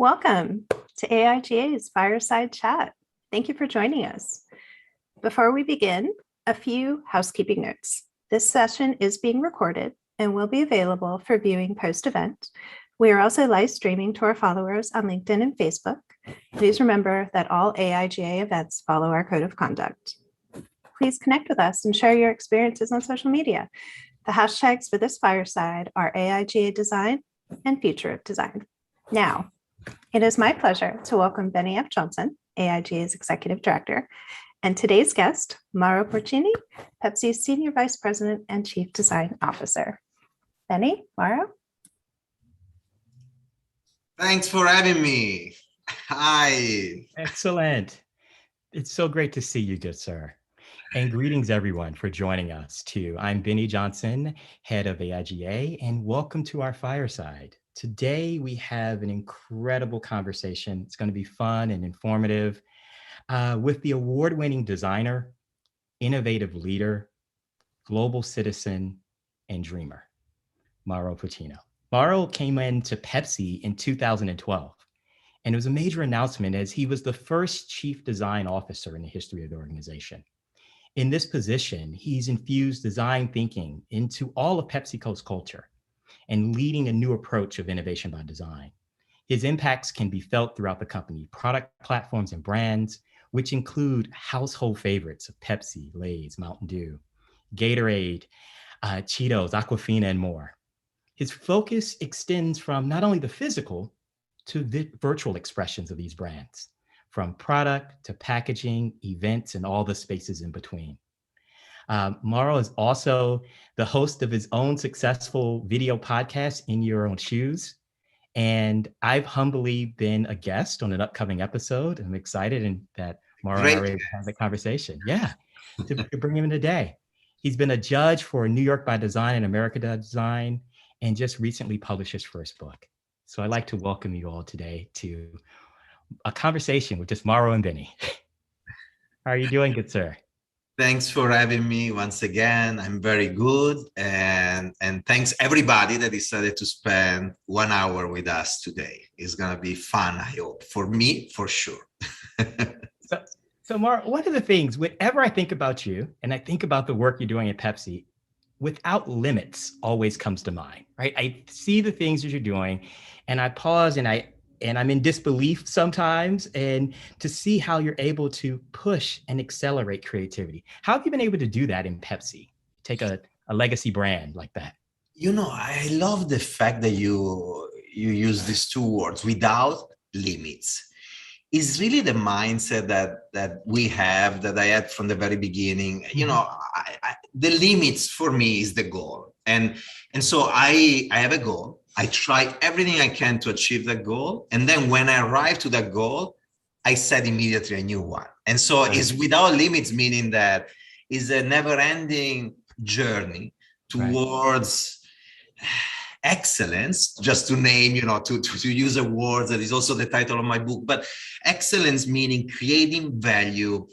Welcome to AIGA's Fireside Chat. Thank you for joining us. Before we begin, a few housekeeping notes. This session is being recorded and will be available for viewing post-event. We are also live streaming to our followers on LinkedIn and Facebook. Please remember that all AIGA events follow our code of conduct. Please connect with us and share your experiences on social media. The hashtags for this fireside are AIGA Design and Future of Design. Now, it is my pleasure to welcome Bennie F. Johnson, AIGA's Executive Director, and today's guest, Mauro Porcini, Pepsi's Senior Vice President and Chief Design Officer. Bennie, Mauro? Thanks for having me. Hi. Excellent. It's so great to see you, good sir. And greetings, everyone, for joining us, too. I'm Bennie Johnson, head of AIGA, and welcome to our Fireside. Today, we have an incredible conversation. It's going to be fun and informative with the award-winning designer, innovative leader, global citizen, and dreamer, Mauro Porcini. Mauro came into Pepsi in 2012, and it was a major announcement as he was the first chief design officer in the history of the organization. In this position, he's infused design thinking into all of PepsiCo's culture and leading a new approach of innovation by design. His impacts can be felt throughout the company, product platforms and brands, which include household favorites of Pepsi, Lay's, Mountain Dew, Gatorade, Cheetos, Aquafina, and more. His focus extends from not only the physical to the virtual expressions of these brands, from product to packaging, events, and all the spaces in between. Mauro is also the host of his own successful video podcast, In Your Own Shoes. And I've humbly been a guest on an upcoming episode. I'm excited and that Mauro and I are able to have a conversation. Yeah, to bring him in today. He's been a judge for New York by Design and America by Design, and just recently published his first book. So I'd like to welcome you all today to a conversation with just Mauro and Bennie. How are you doing, good sir? Thanks for having me once again. I'm very good. And thanks everybody that decided to spend 1 hour with us today. It's going to be fun, I hope. For me, for sure. So Mauro, one of the things, whenever I think about you and I think about the work you're doing at Pepsi, without limits always comes to mind, right? I see the things that you're doing and I pause and I'm in disbelief sometimes, and to see how you're able to push and accelerate creativity. How have you been able to do that in Pepsi? Take a legacy brand like that. You know, I love the fact that you use these two words, without limits. It's really the mindset that we have, that I had from the very beginning. You know, the limits for me is the goal. And so I have a goal. I try everything I can to achieve that goal. And then when I arrive to that goal, I set immediately a new one. And so it's without limits, meaning that it's a never-ending journey towards excellence, just to name, you know, to use a word that is also the title of my book. But excellence meaning creating value,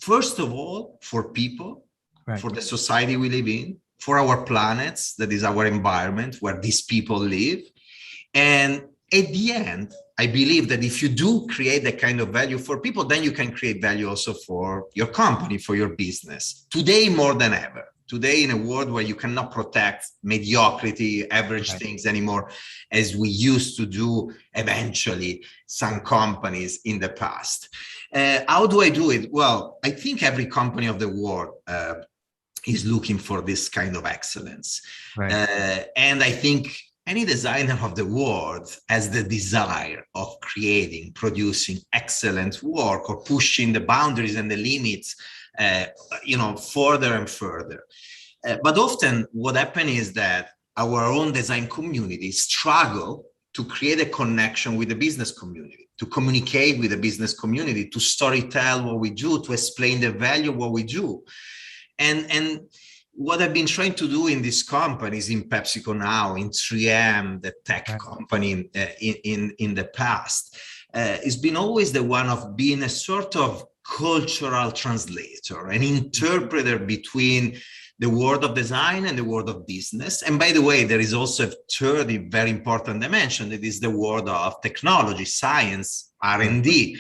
first of all, for people, for the society we live in, for our planets, that is our environment where these people live. And at the end, I believe that if you do create that kind of value for people, then you can create value also for your company, for your business. Today, more than ever. Today, in a world where you cannot protect mediocrity, average things anymore, as we used to do eventually, some companies in the past. How do I do it? Well, I think every company of the world is looking for this kind of excellence. And I think any designer of the world has the desire of creating, producing excellent work or pushing the boundaries and the limits, you know, further and further. But often what happens is that our own design community struggle to create a connection with the business community, to communicate with the business community, to storytell what we do, to explain the value of what we do. And what I've been trying to do in these companies, in PepsiCo now, in 3M, the tech company in the past, it's been always the one of being a sort of cultural translator, an interpreter between the world of design and the world of business. And by the way, there is also a third very important dimension, that is the world of technology, science, R&D.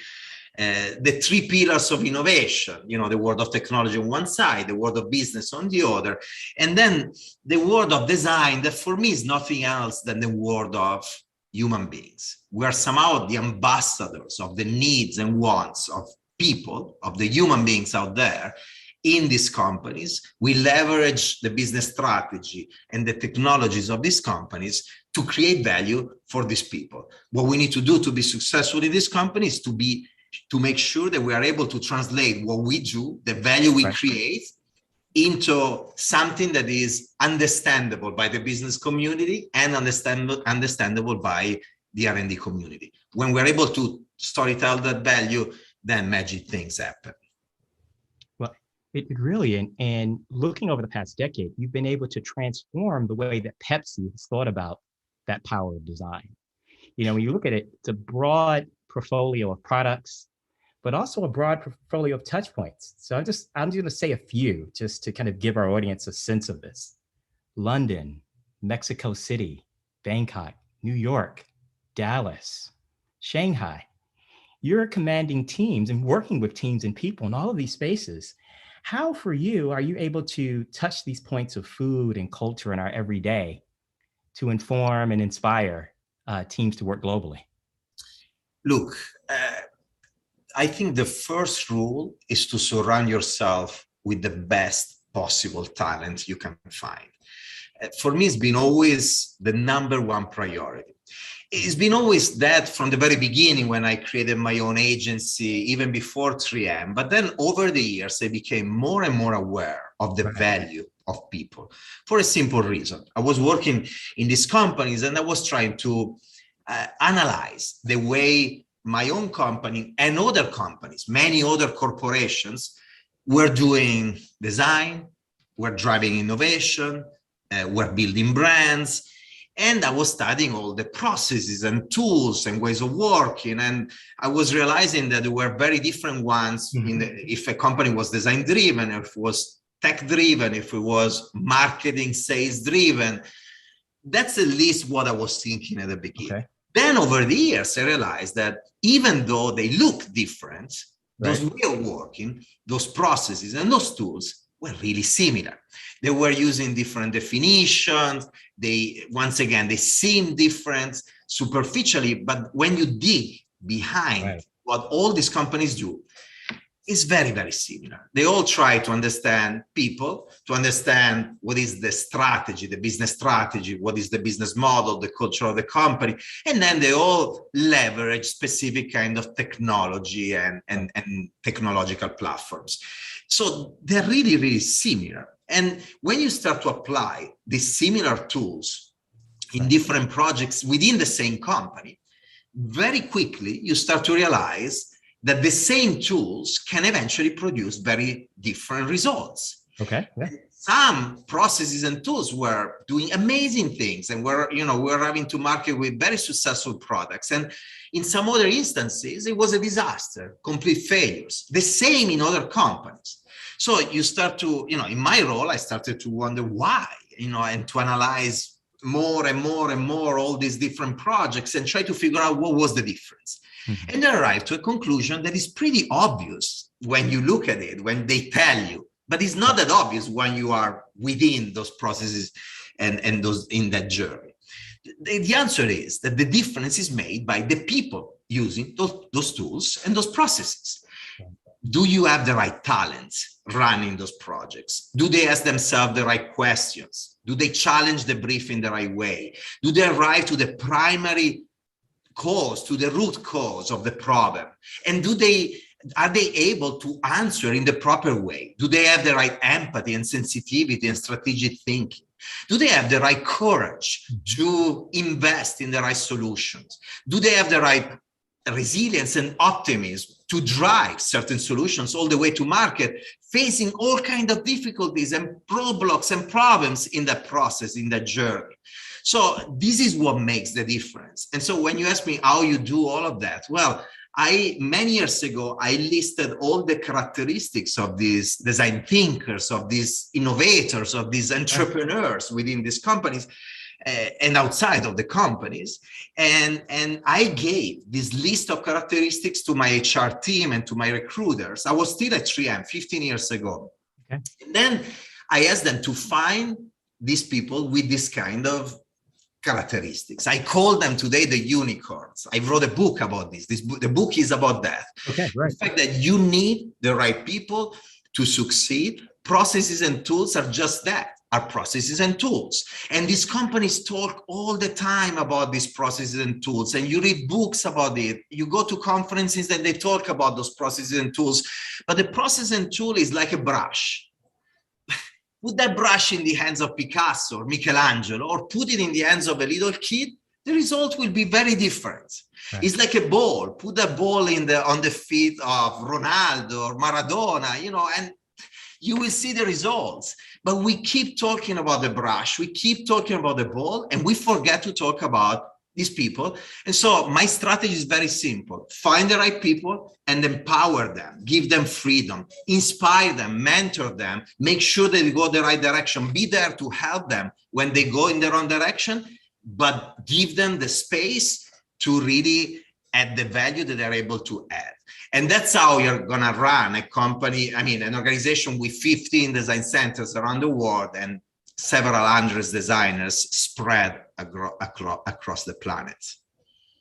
The three pillars of innovation, the world of technology on one side, the world of business on the other, and then the world of design, that for me is nothing else than the world of human beings. We are somehow the ambassadors of the needs and wants of people, of the human beings out there in these companies. We leverage the business strategy and the technologies of these companies to create value for these people. What we need to do to be successful in these companies to make sure that we are able to translate what we do, the value we create, into something that is understandable by the business community and understandable by the R&D community. When we're able to storytell that value, then magic things happen. Well, it really, and looking over the past decade, you've been able to transform the way that Pepsi has thought about that power of design. When you look at it, it's a broad portfolio of products, but also a broad portfolio of touch points. So I'm going to say a few just to kind of give our audience a sense of this. London, Mexico City, Bangkok, New York, Dallas, Shanghai. You're commanding teams and working with teams and people in all of these spaces. How, for you, are you able to touch these points of food and culture in our everyday to inform and inspire teams to work globally? Look, I think the first rule is to surround yourself with the best possible talent you can find. For me, it's been always the number one priority. It's been always that from the very beginning when I created my own agency, even before 3M. But then over the years, I became more and more aware of the value of people for a simple reason. I was working in these companies and I was trying to analyze the way my own company and other companies, many other corporations, were doing design, were driving innovation, were building brands. And I was studying all the processes and tools and ways of working. And I was realizing that there were very different ones if a company was design driven, if it was tech driven, if it was marketing, sales driven. That's at least what I was thinking at the beginning. Okay. Then over the years, I realized that even though they look different, those way of working, those processes and those tools were really similar. They were using different definitions. They seem different superficially, but when you dig behind what all these companies do, it's very, very similar. They all try to understand people, to understand what is the strategy, the business strategy, what is the business model, the culture of the company, and then they all leverage specific kind of technology and technological platforms. So they're really, really similar. And when you start to apply these similar tools in different projects within the same company, very quickly you start to realize that the same tools can eventually produce very different results. Okay. Yeah. Some processes and tools were doing amazing things and we're having to market with very successful products. And in some other instances, it was a disaster, complete failures. The same in other companies. So you start to, in my role, I started to wonder why, and to analyze more and more and more all these different projects and try to figure out what was the difference. Mm-hmm. And I arrived to a conclusion that is pretty obvious when you look at it, when they tell you, but it's not that obvious when you are within those processes and those in that journey. The answer is that the difference is made by the people using those tools and those processes. Do you have the right talents running those projects? Do they ask themselves the right questions? Do they challenge the brief in the right way? Do they arrive to the primary cause, to the root cause of the problem? And are they able to answer in the proper way? Do they have the right empathy and sensitivity and strategic thinking? Do they have the right courage to invest in the right solutions? Do they have the right resilience and optimism to drive certain solutions all the way to market, facing all kinds of difficulties and roadblocks and problems in that process, in that journey? So this is what makes the difference. And so when you ask me how you do all of that, well, Many years ago, I listed all the characteristics of these design thinkers, of these innovators, of these entrepreneurs within these companies and outside of the companies. And I gave this list of characteristics to my HR team and to my recruiters. I was still at 3M 15 years ago. Okay. And then I asked them to find these people with this kind of characteristics. I call them today the unicorns. I wrote a book about this. The book is about that. Okay, right. The fact that you need the right people to succeed. Processes and tools are just that, are processes and tools. And these companies talk all the time about these processes and tools, and you read books about it. You go to conferences and they talk about those processes and tools. But the process and tool is like a brush. Put that brush in the hands of Picasso or Michelangelo, or put it in the hands of a little kid, the result will be very different. Right. It's like a ball. Put that ball on the feet of Ronaldo or Maradona, and you will see the results. But we keep talking about the brush, we keep talking about the ball, and we forget to talk about these people. And so my strategy is very simple. Find the right people and empower them, give them freedom, inspire them, mentor them, make sure that they go the right direction, be there to help them when they go in the wrong direction, but give them the space to really add the value that they're able to add. And that's how you're gonna run a company, an organization with 15 design centers around the world and several hundred designers spread across the planet.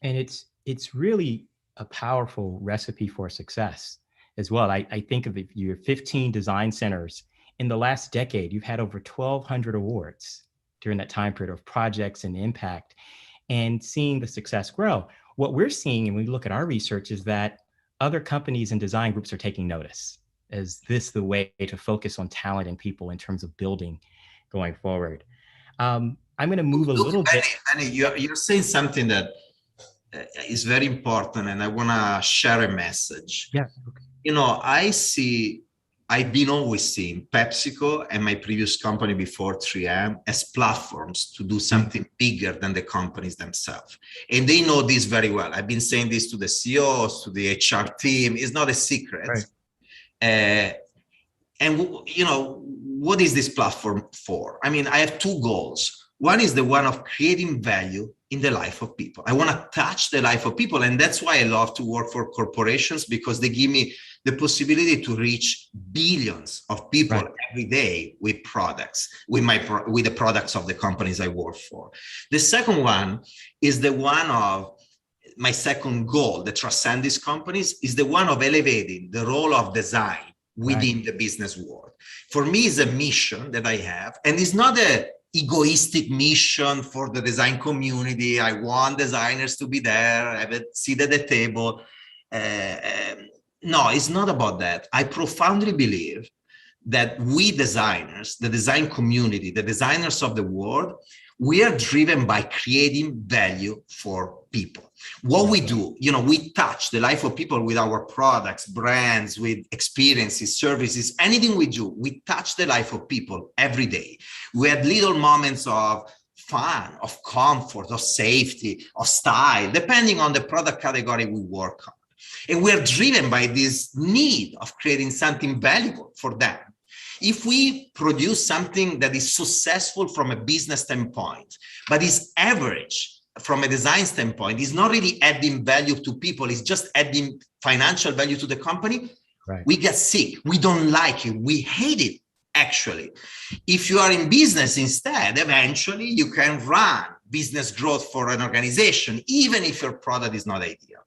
And it's really a powerful recipe for success as well. I think of your 15 design centers. In the last decade, you've had over 1,200 awards during that time period of projects and impact, and seeing the success grow. What we're seeing, and we look at our research, is that other companies and design groups are taking notice. Is this the way to focus on talent and people in terms of building going forward? I'm going to move a little bit. Bennie, you're saying something that is very important, and I want to share a message. Yeah. Okay. I've been always seeing PepsiCo and my previous company before 3M as platforms to do something bigger than the companies themselves. And they know this very well. I've been saying this to the CEOs, to the HR team. It's not a secret. Right. What is this platform for? I have two goals. One is the one of creating value in the life of people. I want to touch the life of people. And that's why I love to work for corporations, because they give me the possibility to reach billions of people every day with products, with the products of the companies I work for. The second one is the one of my second goal that transcends these companies, is the one of elevating the role of design within the business world. For me, it's a mission that I have, and it's not an egoistic mission for the design community. I want designers to be there, have a seat at the table. No, it's not about that. I profoundly believe that we designers, the design community, the designers of the world, we are driven by creating value for people. What we do, we touch the life of people with our products, brands, with experiences, services, anything we do, we touch the life of people every day. We have little moments of fun, of comfort, of safety, of style, depending on the product category we work on. And we're driven by this need of creating something valuable for them. If we produce something that is successful from a business standpoint, but is average from a design standpoint, is not really adding value to people, it's just adding financial value to the company, we get sick. We don't like it. We hate it, actually. If you are in business instead, eventually you can run business growth for an organization, even if your product is not ideal.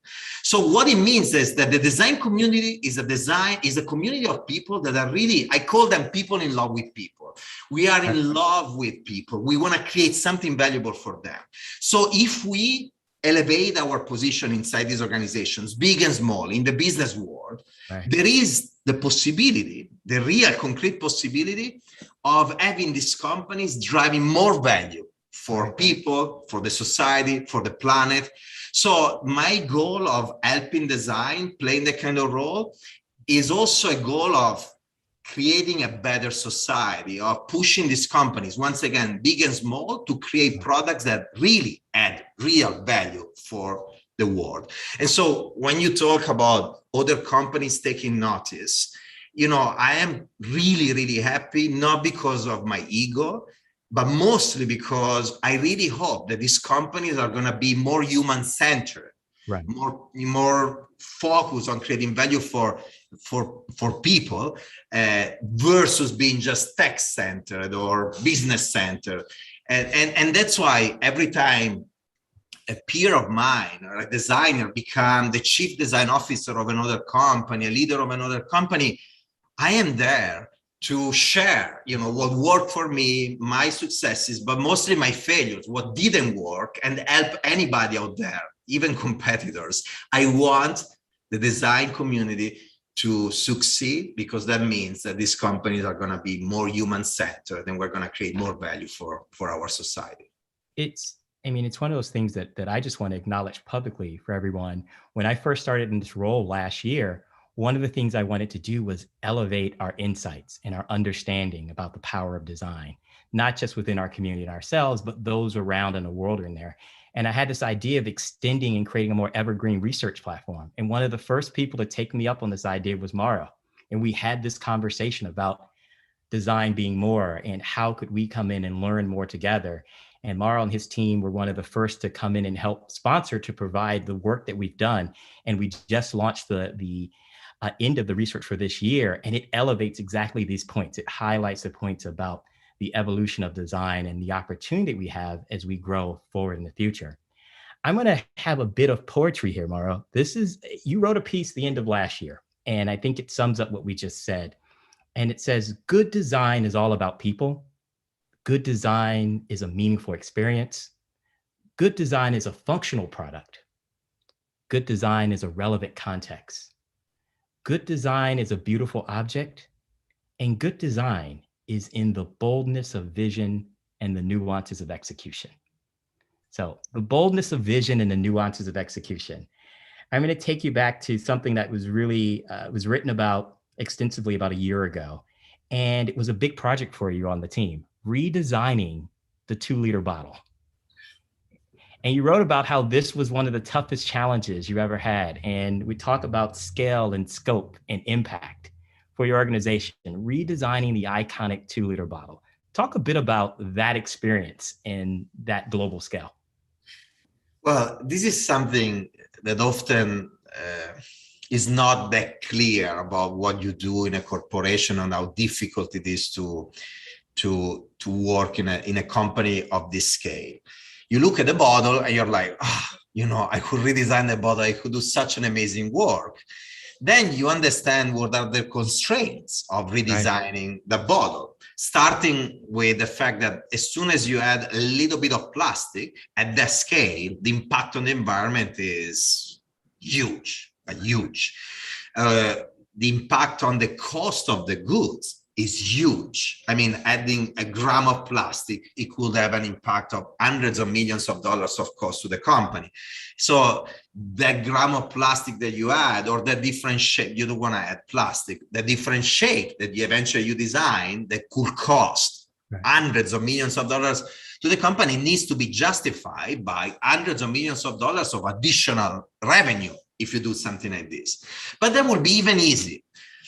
So what it means is that the design community is a community of people that are really, I call them people in love with people. We are in love with people. We want to create something valuable for them. So if we elevate our position inside these organizations, big and small, in the business world, there is the possibility, the real concrete possibility of having these companies driving more value for people, for the society, for the planet. So my goal of helping design, playing that kind of role, is also a goal of creating a better society, of pushing these companies, once again, big and small, to create products that really add real value for the world. And so when you talk about other companies taking notice, I am really, really happy, not because of my ego, but mostly because I really hope that these companies are going to be more human-centered, right, more focused on creating value for people versus being just tech-centered or business-centered. And that's why every time a peer of mine or a designer become the chief design officer of another company, a leader of another company, I am there to share, what worked for me, my successes, but mostly my failures, what didn't work, and help anybody out there, even competitors. I want the design community to succeed, because that means that these companies are going to be more human-centered, and we're going to create more value for our society. It's one of those things that I just want to acknowledge publicly for everyone. When I first started in this role last year, one of the things I wanted to do was elevate our insights and our understanding about the power of design, not just within our community and ourselves, but those around in the world in there. And I had this idea of extending and creating a more evergreen research platform. And one of the first people to take me up on this idea was Mauro. And we had this conversation about design being more and how could we come in and learn more together. And Mauro and his team were one of the first to come in and help sponsor to provide the work that we've done. And we just launched the end of the research for this year, and it elevates exactly these points. It highlights the points about the evolution of design and the opportunity we have as we grow forward in the future. I'm going to have a bit of poetry here, Mauro. You wrote a piece the end of last year, and I think it sums up what we just said. And it says, good design is all about people. Good design is a meaningful experience. Good design is a functional product. Good design is a relevant context. Good design is a beautiful object, and good design is in the boldness of vision and the nuances of execution. So the boldness of vision and the nuances of execution. I'm going to take you back to something that was really was written about extensively about a year ago, and it was a big project for you on the team, redesigning the 2-liter bottle. And you wrote about how this was one of the toughest challenges you ever had. And we talk about scale and scope and impact for your organization, redesigning the iconic 2-liter bottle. Talk a bit about that experience and that global scale. Well, this is something that often is not that clear about what you do in a corporation and how difficult it is to work in a company of this scale. You look at the bottle and you're like, I could redesign the bottle. I could do such an amazing work. Then you understand what are the constraints of redesigning the bottle, starting with the fact that as soon as you add a little bit of plastic at that scale, the impact on the environment is huge. The impact on the cost of the goods is huge. Adding a gram of plastic, it could have an impact of hundreds of millions of dollars of cost to the company. So that gram of plastic that you add, or the different shape, you don't want to add plastic, the different shape that you design that could cost hundreds of millions of dollars to the company needs to be justified by hundreds of millions of dollars of additional revenue if you do something like this. But that would be even easy.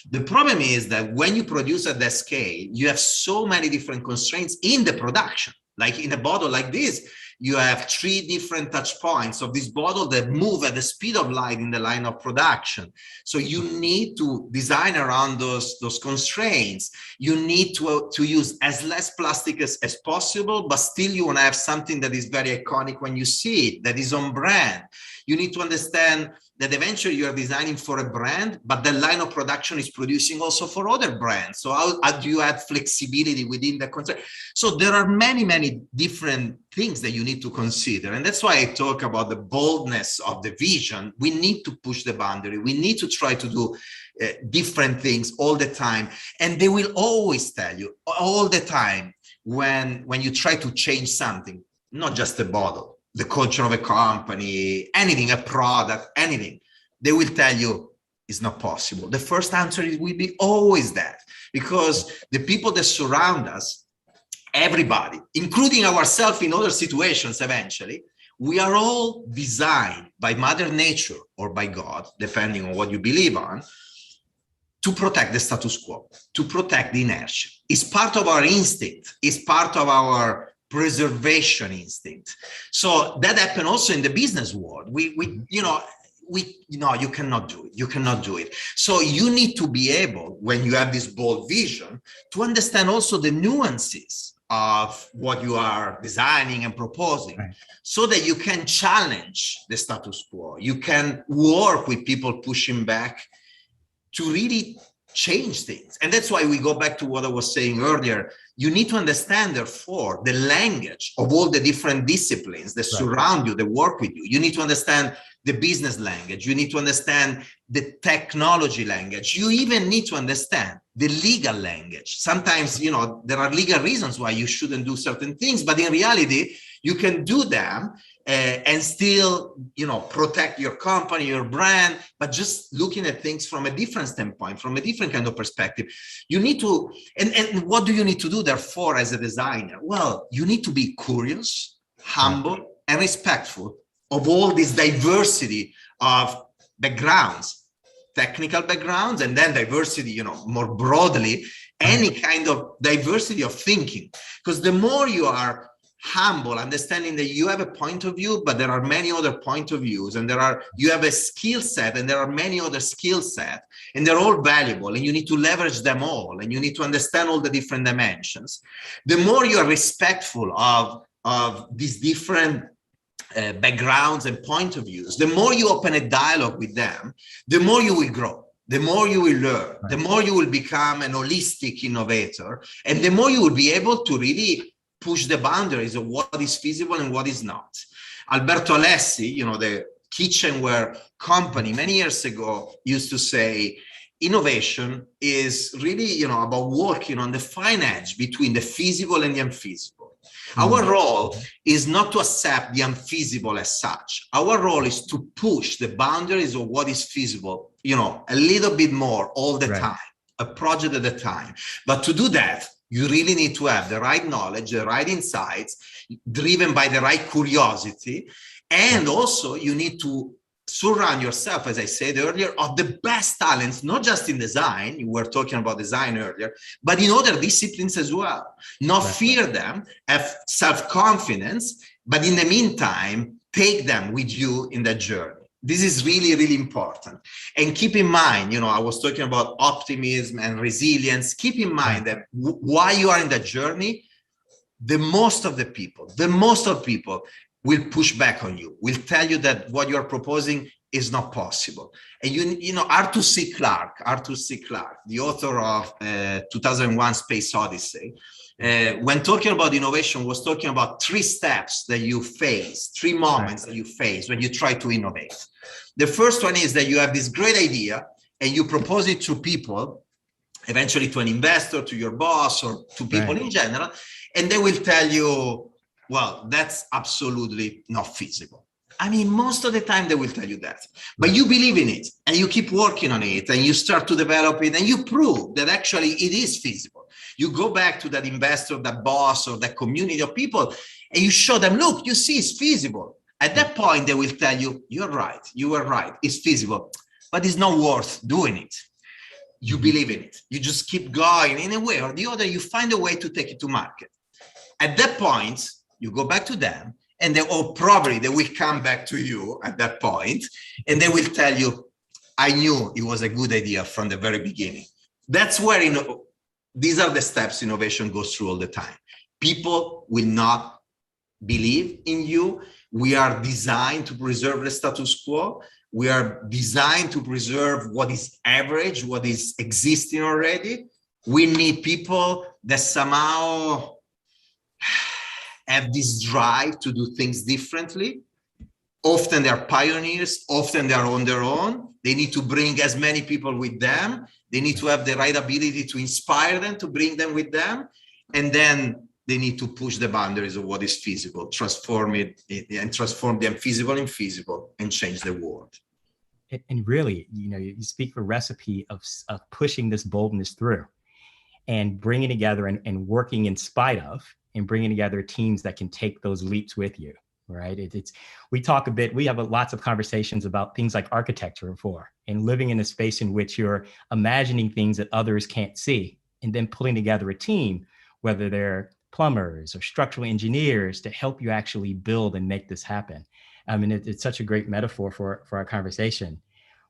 The problem is that when you produce at that scale, you have so many different constraints in the production. Like in a bottle like this, you have 3 different touch points of this bottle that move at the speed of light in the line of production. So you need to design around those constraints. You need to use as less plastic as possible, but still you want to have something that is very iconic when you see it, that is on brand. You need to understand that eventually you are designing for a brand, but the line of production is producing also for other brands. So how do you add flexibility within the constraint? So there are many, many different things that you need to consider. And that's why I talk about the boldness of the vision. We need to push the boundary. We need to try to do different things all the time. And they will always tell you all the time when you try to change something, not just a bottle, the culture of a company, anything, a product, anything, they will tell you it's not possible. The first answer will be always that, because the people that surround us, everybody, including ourselves in other situations eventually, we are all designed by Mother Nature or by God, depending on what you believe on, to protect the status quo, to protect the inertia. It's part of our instinct. It's part of our preservation instinct. So that happened also in the business world. You cannot do it. You cannot do it. So you need to be able, when you have this bold vision, to understand also the nuances of what you are designing and proposing, right, so that you can challenge the status quo. You can work with people pushing back to really change things. And that's why we go back to what I was saying earlier. You need to understand, therefore, the language of all the different disciplines that surround you, that work with you. You need to understand the business language. You need to understand the technology language. You even need to understand the legal language. Sometimes, there are legal reasons why you shouldn't do certain things, but in reality, you can do them and still, protect your company, your brand, but just looking at things from a different standpoint, from a different kind of perspective. You need to, and what do you need to do, therefore, as a designer? Well, you need to be curious, humble, and respectful of all this diversity of backgrounds, technical backgrounds, and then diversity, more broadly, any kind of diversity of thinking. Because the more you are humble, understanding that you have a point of view, but there are many other point of views, and you have a skill set, and there are many other skill sets, and they're all valuable, and you need to leverage them all, and you need to understand all the different dimensions. The more you are respectful of these different backgrounds and point of views, the more you open a dialogue with them, the more you will grow, the more you will learn, the more you will become an holistic innovator, and the more you will be able to really push the boundaries of what is feasible and what is not. Alberto Alessi, the kitchenware company, many years ago used to say, innovation is really, about working on the fine edge between the feasible and the unfeasible. Our role is not to accept the unfeasible as such. Our role is to push the boundaries of what is feasible, a little bit more all the time, a project at a time. But to do that, you really need to have the right knowledge, the right insights, driven by the right curiosity. And also you need to surround yourself, as I said earlier, of the best talents, not just in design, you were talking about design earlier, but in other disciplines as well. Not fear them, have self-confidence, but in the meantime, take them with you in that journey. This is really, really important. And keep in mind, I was talking about optimism and resilience. Keep in mind that while you are in that journey, the most of people will push back on you, will tell you that what you're proposing is not possible. And Arthur C. Clarke, the author of 2001 Space Odyssey, when talking about innovation, was talking about 3 steps that you face, 3 moments that you face when you try to innovate. The first one is that you have this great idea and you propose it to people, eventually to an investor, to your boss, or to people in general, and they will tell you, well, that's absolutely not feasible. I mean, most of the time they will tell you that, but you believe in it and you keep working on it and you start to develop it and you prove that actually it is feasible. You go back to that investor, that boss, or that community of people, and you show them, look, you see, it's feasible. At that point, they will tell you, you're right, you were right, it's feasible, but it's not worth doing it. You believe in it. You just keep going in a way or the other, you find a way to take it to market. At that point, you go back to them, and they will come back to you at that point, and they will tell you, I knew it was a good idea from the very beginning. That's where these are the steps innovation goes through all the time. People will not believe in you. We are designed to preserve the status quo. We are designed to preserve what is average, what is existing already. We need people that somehow have this drive to do things differently. Often they're pioneers, often they're on their own. They need to bring as many people with them. They need to have the right ability to inspire them, to bring them with them. And then they need to push the boundaries of what is feasible, transform it and transform the unfeasible in feasible and change the world. And really, you speak for recipe of pushing this boldness through and bringing together and working in spite of, and bringing together teams that can take those leaps with you. right? We talk a bit, we have lots of conversations about things like architecture before, and living in a space in which you're imagining things that others can't see, and then pulling together a team, whether they're plumbers or structural engineers, to help you actually build and make this happen. I mean, it's such a great metaphor for our conversation.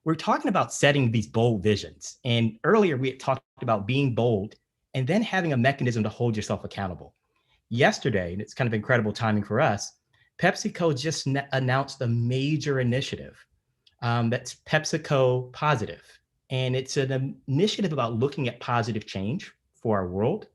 We're talking about setting these bold visions. And earlier we had talked about being bold and then having a mechanism to hold yourself accountable. Yesterday, and it's kind of incredible timing for us, PepsiCo just announced a major initiative that's PepsiCo Positive. And it's an initiative about looking at positive change for our world.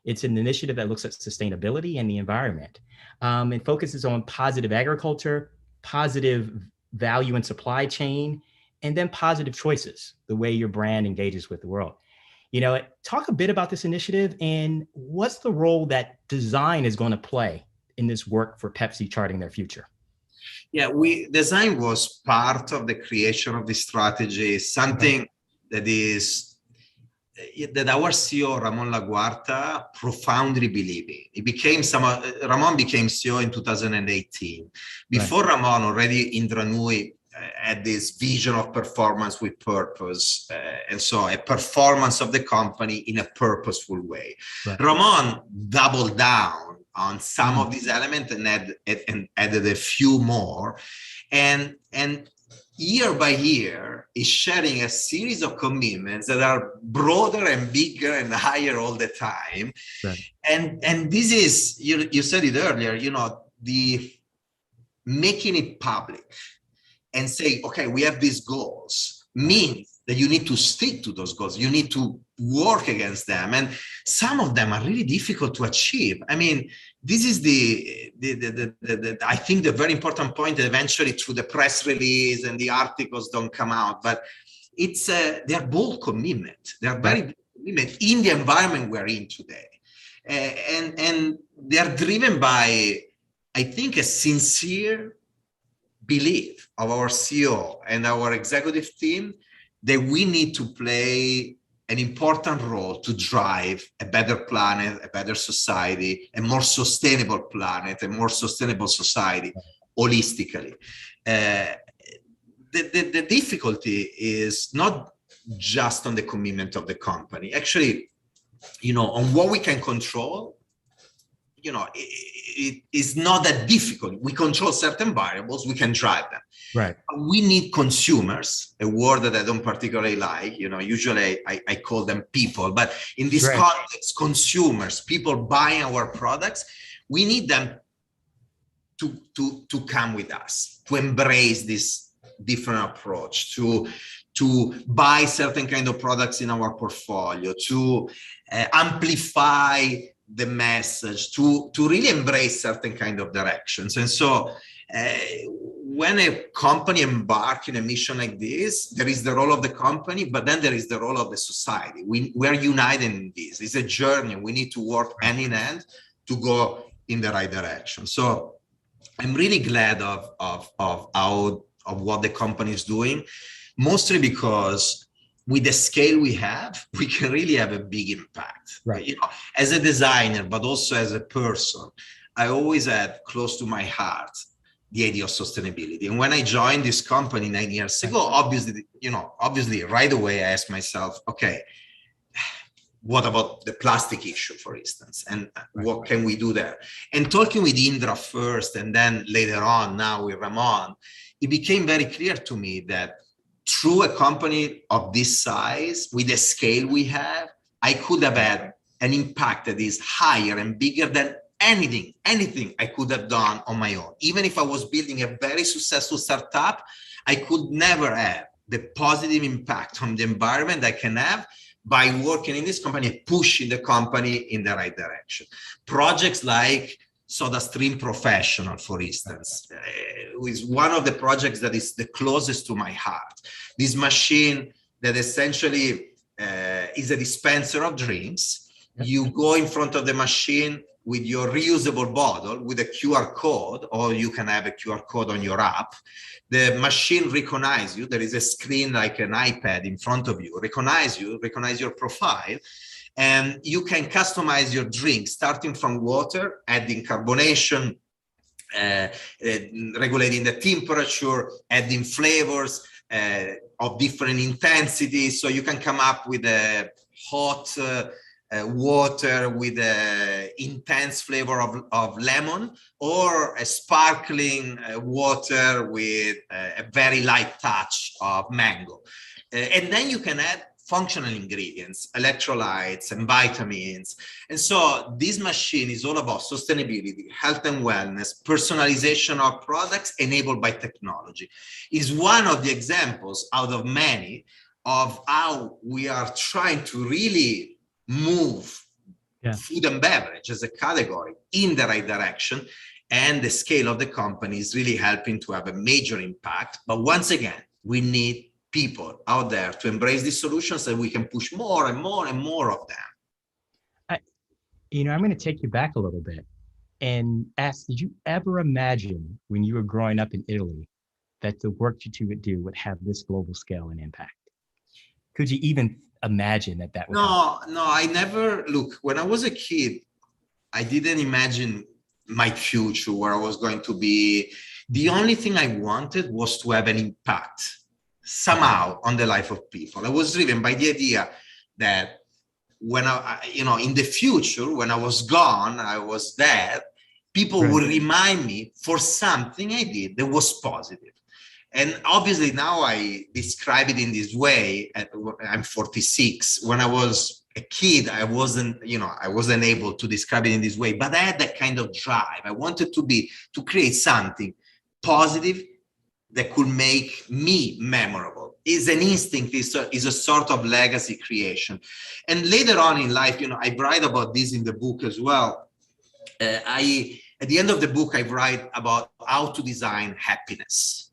It's an initiative that looks at sustainability and the environment. It focuses on positive agriculture, positive value and supply chain, and then positive choices, the way your brand engages with the world. Talk a bit about this initiative and what's the role that design is going to play in this work for Pepsi charting their future. Yeah, design was part of the creation of this strategy, something that our CEO, Ramon Laguarta, profoundly believed in. Ramon became CEO in 2018. Before Ramon, already Indra Nooyi had this vision of performance with purpose. And so a performance of the company in a purposeful way. Ramon doubled down on some of these elements and added a few more. And year by year is sharing a series of commitments that are broader and bigger and higher all the time. And this is, you said it earlier, the making it public and say, okay, we have these goals means that you need to stick to those goals. You need to work against them. And some of them are really difficult to achieve. I mean, this is I think the very important point that eventually through the press release and the articles don't come out, but they're bold commitment. They're very bold commitment in the environment we're in today. And they're driven by, I think, a sincere belief of our CEO and our executive team that we need to play an important role to drive a better planet, a better society, a more sustainable planet, a more sustainable society holistically. The difficulty is not just on the commitment of the company. Actually, on what we can control, it is not that difficult. We control certain variables, we can drive them. We need consumers, a word that I don't particularly like. Usually I call them people, but in this context, consumers, people buying our products, we need them to come with us, to embrace this different approach, to buy certain kind of products in our portfolio, to amplify the message, to really embrace certain kind of directions. And so when a company embarks in a mission like this, there is the role of the company, but then there is the role of the society. We're united in this. It's a journey. We need to work hand in hand to go in the right direction. So I'm really glad of what the company is doing, mostly because with the scale we have, we can really have a big impact. As a designer, but also as a person, I always had close to my heart the idea of sustainability. And when I joined this company 9 years ago, obviously right away I asked myself, okay, what about the plastic issue, for instance, and what can we do there? And talking with Indra first, and then later on, now with Ramon, it became very clear to me that through a company of this size, with the scale we have, I could have had an impact that is higher and bigger than anything I could have done on my own. Even if I was building a very successful startup, I could never have the positive impact on the environment I can have by working in this company, pushing the company in the right direction. Projects like SodaStream Professional, for instance, is one of the projects that is the closest to my heart. This machine that essentially is a dispenser of drinks. You go in front of the machine with your reusable bottle with a QR code, or you can have a QR code on your app. The machine recognizes you. There is a screen like an iPad in front of you, recognize your profile, and you can customize your drink, starting from water, adding carbonation, regulating the temperature, adding flavors of different intensities. So you can come up with a hot water with an intense flavor of lemon, or a sparkling water with a very light touch of mango. And then you can add functional ingredients, electrolytes and vitamins. And so this machine is all about sustainability, health and wellness, personalization of products enabled by technology. Is one of the examples out of many of how we are trying to really move food and beverage as a category in the right direction. And the scale of the company is really helping to have a major impact. But once again, we need people out there to embrace these solutions, so we can push more and more and more of them. I'm going to take you back a little bit and ask, did you ever imagine when you were growing up in Italy that the work that you would do would have this global scale and impact? Could you even imagine that would happen? No, I never, look, when I was a kid, I didn't imagine my future, where I was going to be. The only thing I wanted was to have an impact somehow on the life of people. I was driven by the idea that when in the future, when I was gone, I was dead, people would remind me for something I did that was positive. And obviously now I describe it in this way. I'm 46. When I was a kid, I wasn't able to describe it in this way, but I had that kind of drive. I wanted to create something positive that could make me memorable. Is an instinct, is a sort of legacy creation. And later on in life, I write about this in the book as well. At the end of the book, I write about how to design happiness.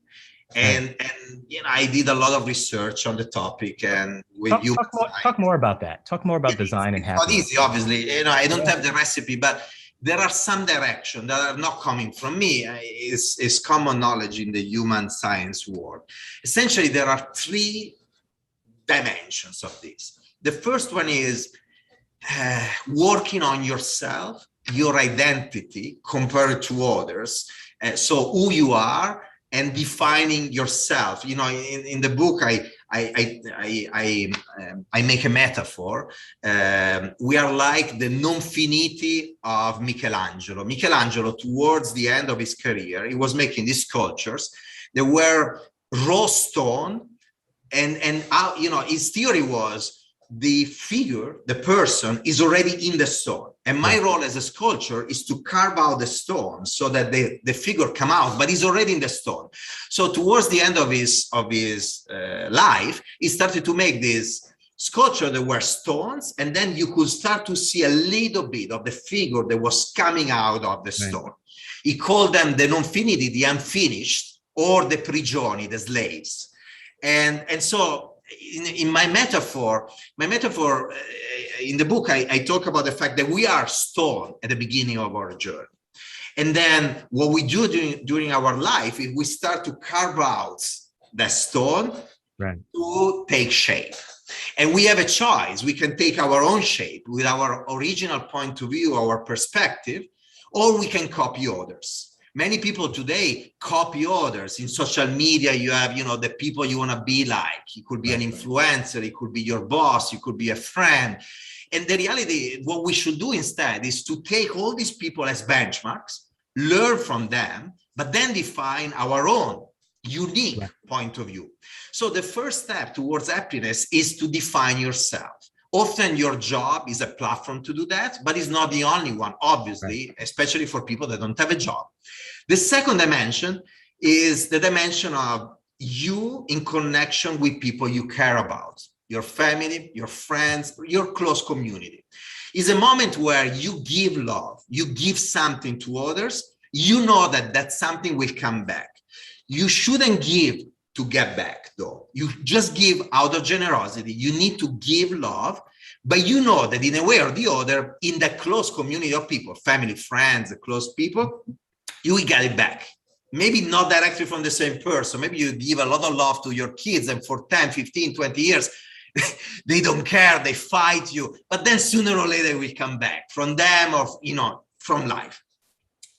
And I did a lot of research on the topic, and talk more about that. Talk more about design and happiness. It's not easy, obviously. I don't have the recipe, but there are some directions that are not coming from me. It's common knowledge in the human science world. Essentially, there are three dimensions of this. The first one is working on yourself, your identity compared to others. So who you are, and defining yourself. In the book, I make a metaphor. We are like the non finiti of Michelangelo. Michelangelo, towards the end of his career, he was making these sculptures that were raw stone, and his theory was the figure, the person, is already in the stone. And my role as a sculptor is to carve out the stone so that the figure come out, but he's already in the stone. So towards the end of his life, he started to make this sculpture that were stones, and then you could start to see a little bit of the figure that was coming out of the stone. He called them the non finiti, the unfinished, or the prigioni, the slaves. And so in my metaphor in the book, I talk about the fact that we are stone at the beginning of our journey. And then what we do during our life is we start to carve out the stone to take shape. And we have a choice. We can take our own shape with our original point of view, our perspective, or we can copy others. Many people today copy others. In social media, you have, the people you want to be like. It could be an influencer, it could be your boss, it could be a friend. And the reality, what we should do instead is to take all these people as benchmarks, learn from them, but then define our own unique point of view. So the first step towards happiness is to define yourself. Often your job is a platform to do that, but it's not the only one, obviously, especially for people that don't have a job. The second dimension is the dimension of you in connection with people you care about, your family, your friends, your close community. It's a moment where you give love, you give something to others, you know that something will come back. You shouldn't give to get back, though. You just give out of generosity. You need to give love, but you know that in a way or the other, in the close community of people, family, friends, close people, you will get it back. Maybe not directly from the same person. Maybe you give a lot of love to your kids, and for 10, 15, 20 years, they don't care, they fight you. But then sooner or later, it will come back from them or, from life.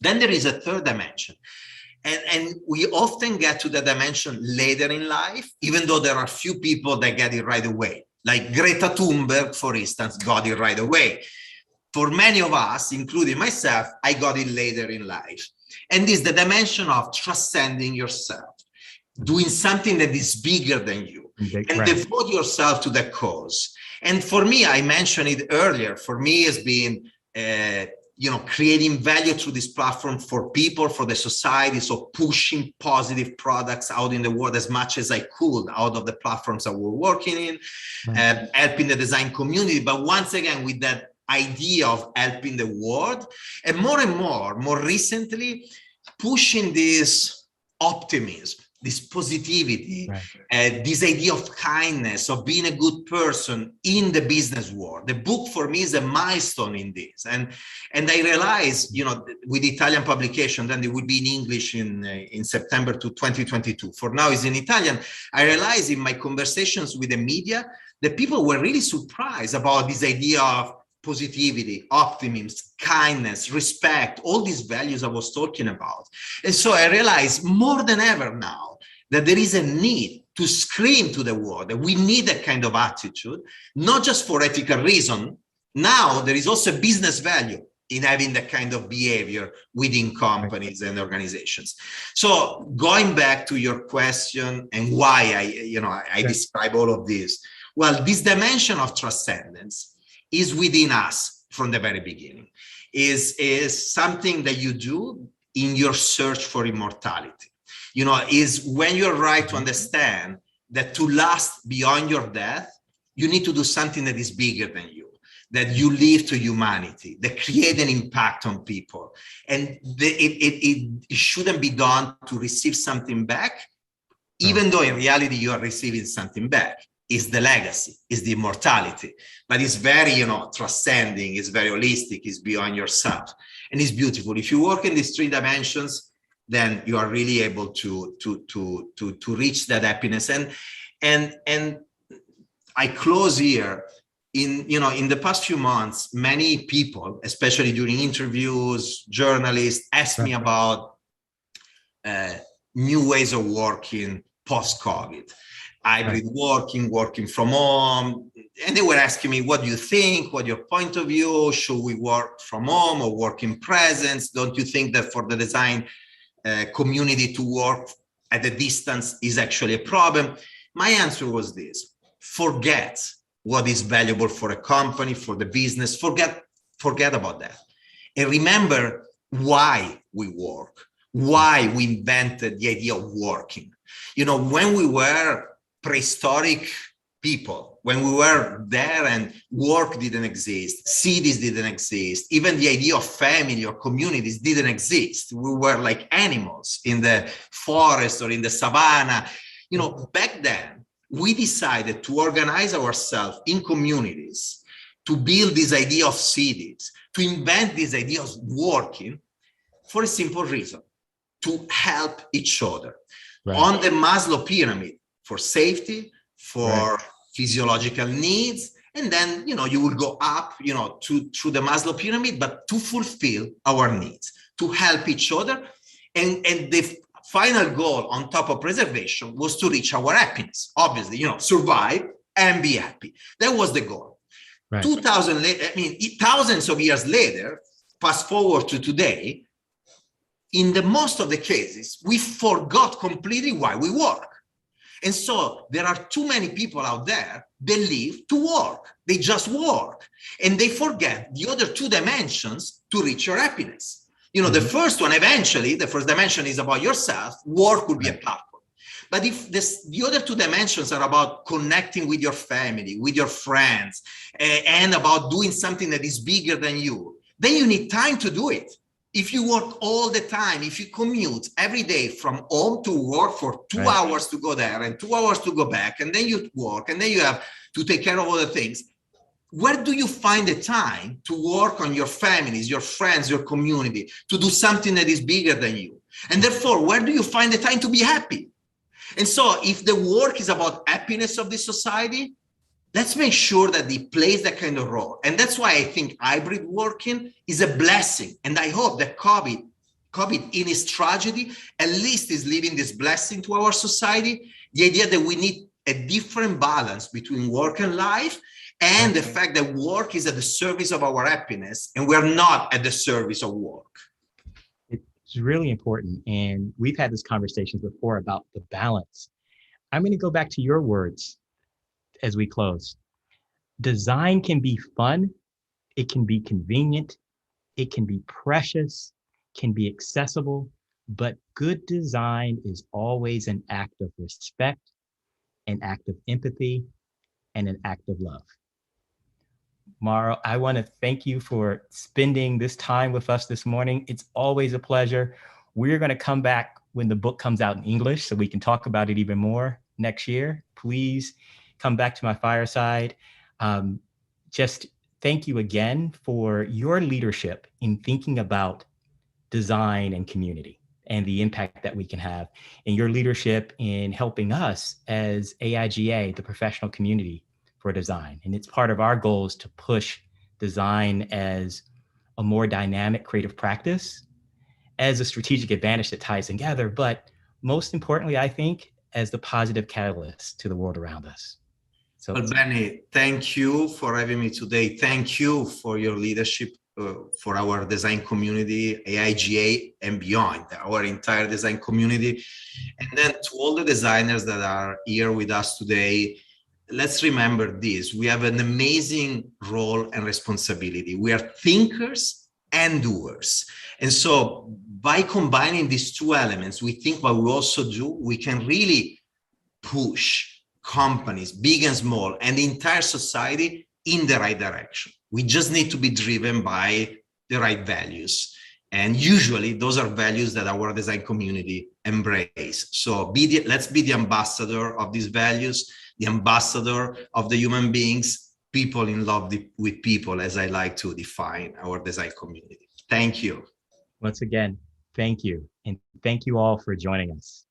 Then there is a third dimension. And we often get to the dimension later in life, even though there are few people that get it right away. Like Greta Thunberg, for instance, got it right away. For many of us, including myself, I got it later in life. And this is the dimension of transcending yourself, doing something that is bigger than you, and devote yourself to the cause. And for me, I mentioned it earlier, for me it's been, creating value through this platform for people, for the society. So pushing positive products out in the world as much as I could out of the platforms that we're working in, helping the design community. But once again, with that idea of helping the world, and more recently, pushing this optimism, this positivity, this idea of kindness, of being a good person in the business world. The book for me is a milestone in this. And I realized, with Italian publication, then it would be in English in September 2022. For now, it's in Italian. I realized in my conversations with the media that people were really surprised about this idea of positivity, optimism, kindness, respect, all these values I was talking about. And so I realized more than ever now that there is a need to scream to the world that we need that kind of attitude, not just for ethical reason. Now there is also business value in having that kind of behavior within companies and organizations. So going back to your question and why I describe all of this, well, this dimension of transcendence is within us from the very beginning, is something that you do in your search for immortality. Is when you're right to understand that to last beyond your death, you need to do something that is bigger than you, that you live to humanity, that create an impact on people. And it shouldn't be done to receive something back, even though in reality you are receiving something back. Is the legacy, is the immortality, but it's very, transcending, it's very holistic, it's beyond yourself, and it's beautiful. If you work in these three dimensions, then you are really able to reach that happiness. And I close here. In the past few months, many people, especially during interviews, journalists, asked me about new ways of working post-COVID. Hybrid working from home. And they were asking me, what do you think? What your point of view? Should we work from home or work in presence? Don't you think that for the design community to work at a distance is actually a problem? My answer was this: forget what is valuable for a company, for the business, forget about that. And remember why we work, why we invented the idea of working. When we were prehistoric people, when we were there and work didn't exist, cities didn't exist, even the idea of family or communities didn't exist. We were like animals in the forest or in the savannah. Back then, we decided to organize ourselves in communities, to build this idea of cities, to invent this idea of working for a simple reason: to help each other. On the Maslow pyramid, for safety, for physiological needs, and then you will go up through the Maslow pyramid, but to fulfill our needs, to help each other, and the final goal on top of preservation was to reach our happiness. Obviously, survive and be happy. That was the goal. 2000 thousands of years later, fast forward to today, in the most of the cases, we forgot completely why we work. And so there are too many people out there that live to work. They just work. And they forget the other two dimensions to reach your happiness. The first one, eventually, the first dimension is about yourself. Work will be a platform. But if the other two dimensions are about connecting with your family, with your friends, and about doing something that is bigger than you, then you need time to do it. If you work all the time, if you commute every day from home to work for 2 hours to go there and 2 hours to go back, and then you work, and then you have to take care of other things, where do you find the time to work on your families, your friends, your community, to do something that is bigger than you? And therefore, where do you find the time to be happy? And so if the work is about happiness of the society, let's make sure that it plays that kind of role. And that's why I think hybrid working is a blessing. And I hope that COVID COVID in its tragedy, at least is leaving this blessing to our society. The idea that we need a different balance between work and life, and the fact that work is at the service of our happiness, and we're not at the service of work. It's really important. And we've had this conversation before about the balance. I'm going to go back to your words as we close. Design can be fun. It can be convenient. It can be precious, can be accessible, but good design is always an act of respect, an act of empathy, and an act of love. Mauro, I want to thank you for spending this time with us this morning. It's always a pleasure. We're going to come back when the book comes out in English so we can talk about it even more next year. Please come back to my fireside. Just thank you again for your leadership in thinking about design and community and the impact that we can have, and your leadership in helping us as AIGA, the professional community for design. And it's part of our goals to push design as a more dynamic creative practice, as a strategic advantage that ties together, but most importantly, I think, as the positive catalyst to the world around us. So, well, Bennie, thank you for having me today. Thank you for your leadership for our design community, AIGA and beyond, our entire design community. And then to all the designers that are here with us today, let's remember this. We have an amazing role and responsibility. We are thinkers and doers. And so by combining these two elements, we think what we also do, we can really push companies, big and small, and the entire society in the right direction. We just need to be driven by the right values. And usually those are values that our design community embrace. So let's be the ambassador of these values, the ambassador of the human beings, people in love with people, as I like to define our design community. Thank you. Once again, thank you. And thank you all for joining us.